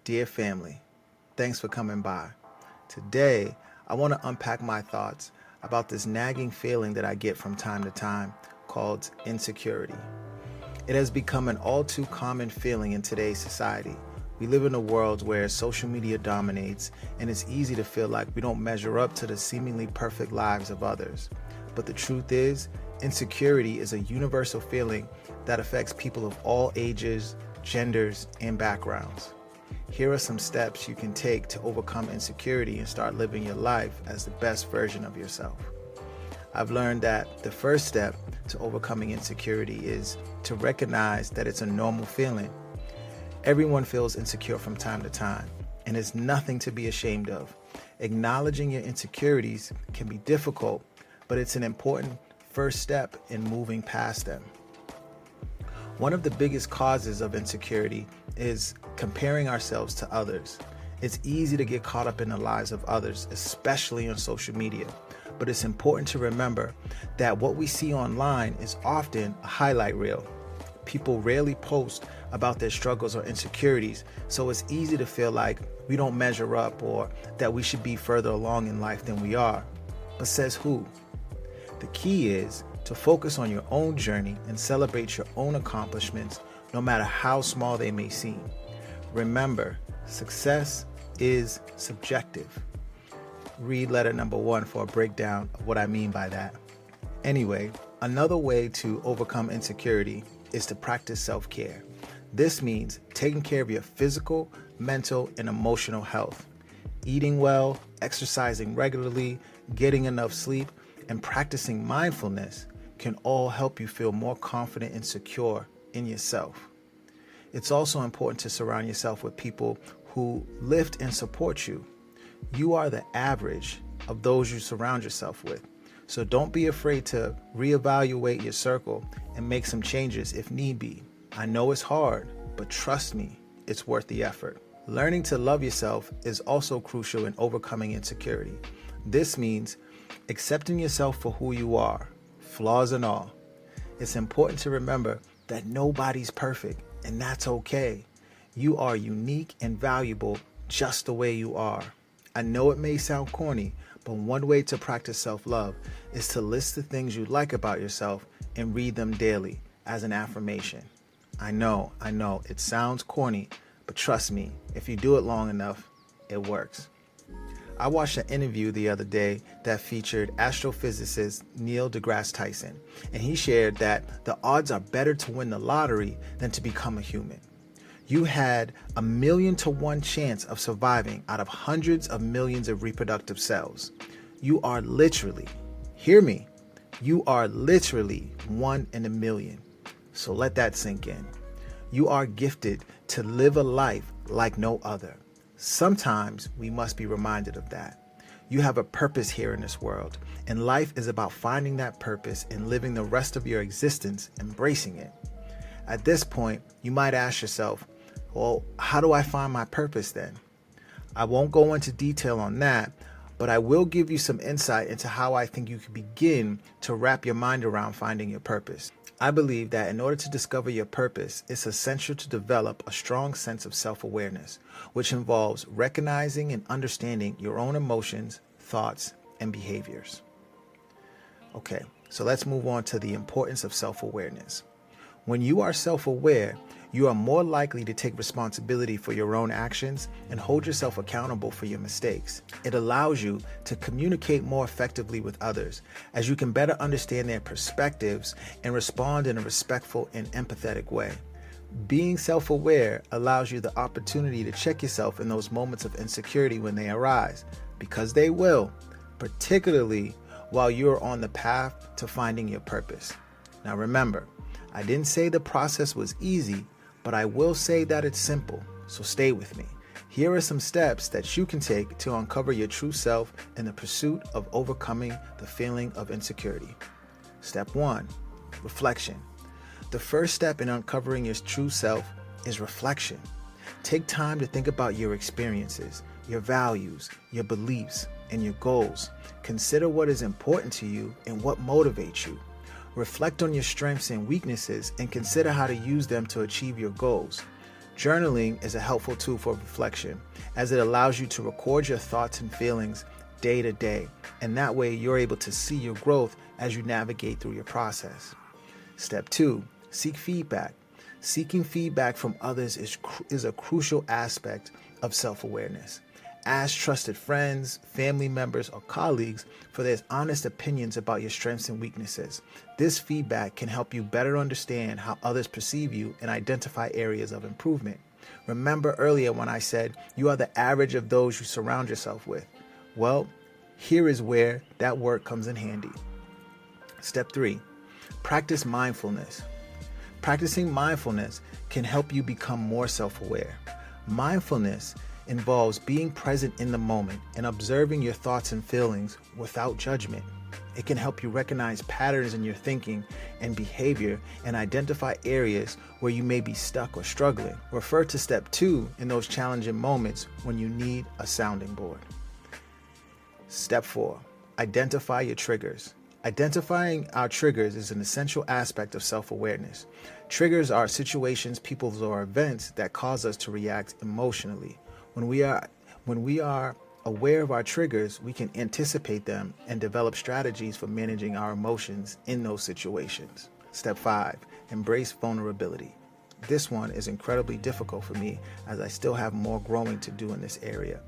Dear family, thanks for coming by. Today, I want to unpack my thoughts about this nagging feeling that I get from time to time called insecurity. It has become an all too common feeling in today's society. We live in a world where social media dominates, and it's easy to feel like we don't measure up to the seemingly perfect lives of others. But the truth is, insecurity is a universal feeling that affects people of all ages, genders, and backgrounds. Here are some steps you can take to overcome insecurity and start living your life as the best version of yourself. I've learned that the first step to overcoming insecurity is to recognize that it's a normal feeling. Everyone feels insecure from time to time, and it's nothing to be ashamed of. Acknowledging your insecurities can be difficult, but it's an important first step in moving past them. One of the biggest causes of insecurity is comparing ourselves to others. It's easy to get caught up in the lives of others, especially on social media. But it's important to remember that what we see online is often a highlight reel. People rarely post about their struggles or insecurities, so it's easy to feel like we don't measure up or that we should be further along in life than we are. But says who? The key is to focus on your own journey and celebrate your own accomplishments, no matter how small they may seem. Remember, success is subjective. Read letter number 1 for a breakdown of what I mean by that. Anyway, another way to overcome insecurity is to practice self-care. This means taking care of your physical, mental, and emotional health. Eating well, exercising regularly, getting enough sleep, and practicing mindfulness can all help you feel more confident and secure in yourself. It's also important to surround yourself with people who lift and support you. You are the average of those you surround yourself with. So don't be afraid to reevaluate your circle and make some changes if need be. I know it's hard, but trust me, it's worth the effort. Learning to love yourself is also crucial in overcoming insecurity. This means accepting yourself for who you are, flaws and all. It's important to remember that nobody's perfect, and that's okay. You are unique and valuable just the way you are. I know it may sound corny, but one way to practice self-love is to list the things you like about yourself and read them daily as an affirmation. I know, it sounds corny, but trust me, if you do it long enough, it works. I watched an interview the other day that featured astrophysicist Neil deGrasse Tyson, and he shared that the odds are better to win the lottery than to become a human. You had 1,000,000 to 1 chance of surviving out of hundreds of millions of reproductive cells. You are literally, hear me, you are literally 1 in a million. So let that sink in. You are gifted to live a life like no other. Sometimes we must be reminded of that. You have a purpose here in this world, and life is about finding that purpose and living the rest of your existence embracing it. At this point, you might ask yourself, well, how do I find my purpose then? I won't go into detail on that, but I will give you some insight into how I think you can begin to wrap your mind around finding your purpose. I believe that in order to discover your purpose, it's essential to develop a strong sense of self-awareness, which involves recognizing and understanding your own emotions, thoughts, and behaviors. Okay, so let's move on to the importance of self-awareness. When you are self-aware, you are more likely to take responsibility for your own actions and hold yourself accountable for your mistakes. It allows you to communicate more effectively with others, as you can better understand their perspectives and respond in a respectful and empathetic way. Being self-aware allows you the opportunity to check yourself in those moments of insecurity when they arise, because they will, particularly while you're on the path to finding your purpose. Now remember, I didn't say the process was easy, but I will say that it's simple, so stay with me. Here are some steps that you can take to uncover your true self in the pursuit of overcoming the feeling of insecurity. Step 1, reflection. The first step in uncovering your true self is reflection. Take time to think about your experiences, your values, your beliefs, and your goals. Consider what is important to you and what motivates you. Reflect on your strengths and weaknesses and consider how to use them to achieve your goals. Journaling is a helpful tool for reflection, as it allows you to record your thoughts and feelings day to day, and that way you're able to see your growth as you navigate through your process. Step 2, seek feedback. Seeking feedback from others is a crucial aspect of self-awareness. Ask trusted friends, family members, or colleagues for their honest opinions about your strengths and weaknesses. This feedback can help you better understand how others perceive you and identify areas of improvement. Remember earlier when I said you are the average of those you surround yourself with? Well, here is where that work comes in handy. Step 3, practice mindfulness. Practicing mindfulness can help you become more self-aware. Mindfulness involves being present in the moment and observing your thoughts and feelings without judgment. It can help you recognize patterns in your thinking and behavior and identify areas where you may be stuck or struggling. Refer to step 2 in those challenging moments when you need a sounding board. Step 4, identify your triggers. Identifying our triggers is an essential aspect of self-awareness. Triggers are situations, people, or events that cause us to react emotionally. When we are aware of our triggers, we can anticipate them and develop strategies for managing our emotions in those situations. Step 5, embrace vulnerability. This one is incredibly difficult for me as I still have more growing to do in this area,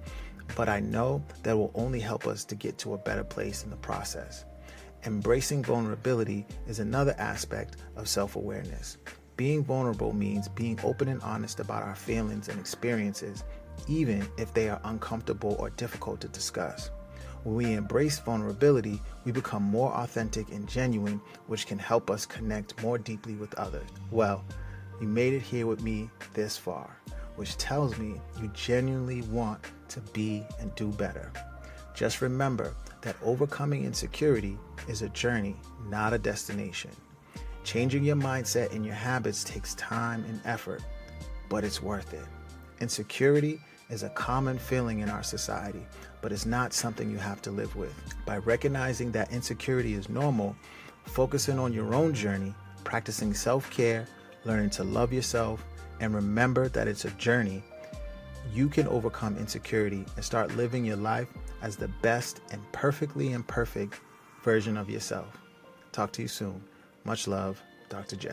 but I know that will only help us to get to a better place in the process. Embracing vulnerability is another aspect of self-awareness. Being vulnerable means being open and honest about our feelings and experiences, even if they are uncomfortable or difficult to discuss. When we embrace vulnerability, we become more authentic and genuine, which can help us connect more deeply with others. Well, you made it here with me this far, which tells me you genuinely want to be and do better. Just remember that overcoming insecurity is a journey, not a destination. Changing your mindset and your habits takes time and effort, but it's worth it. Insecurity is a common feeling in our society, but it's not something you have to live with. By recognizing that insecurity is normal, focusing on your own journey, practicing self-care, learning to love yourself, and remember that it's a journey, you can overcome insecurity and start living your life as the best and perfectly imperfect version of yourself. Talk to you soon. Much love, Dr. J.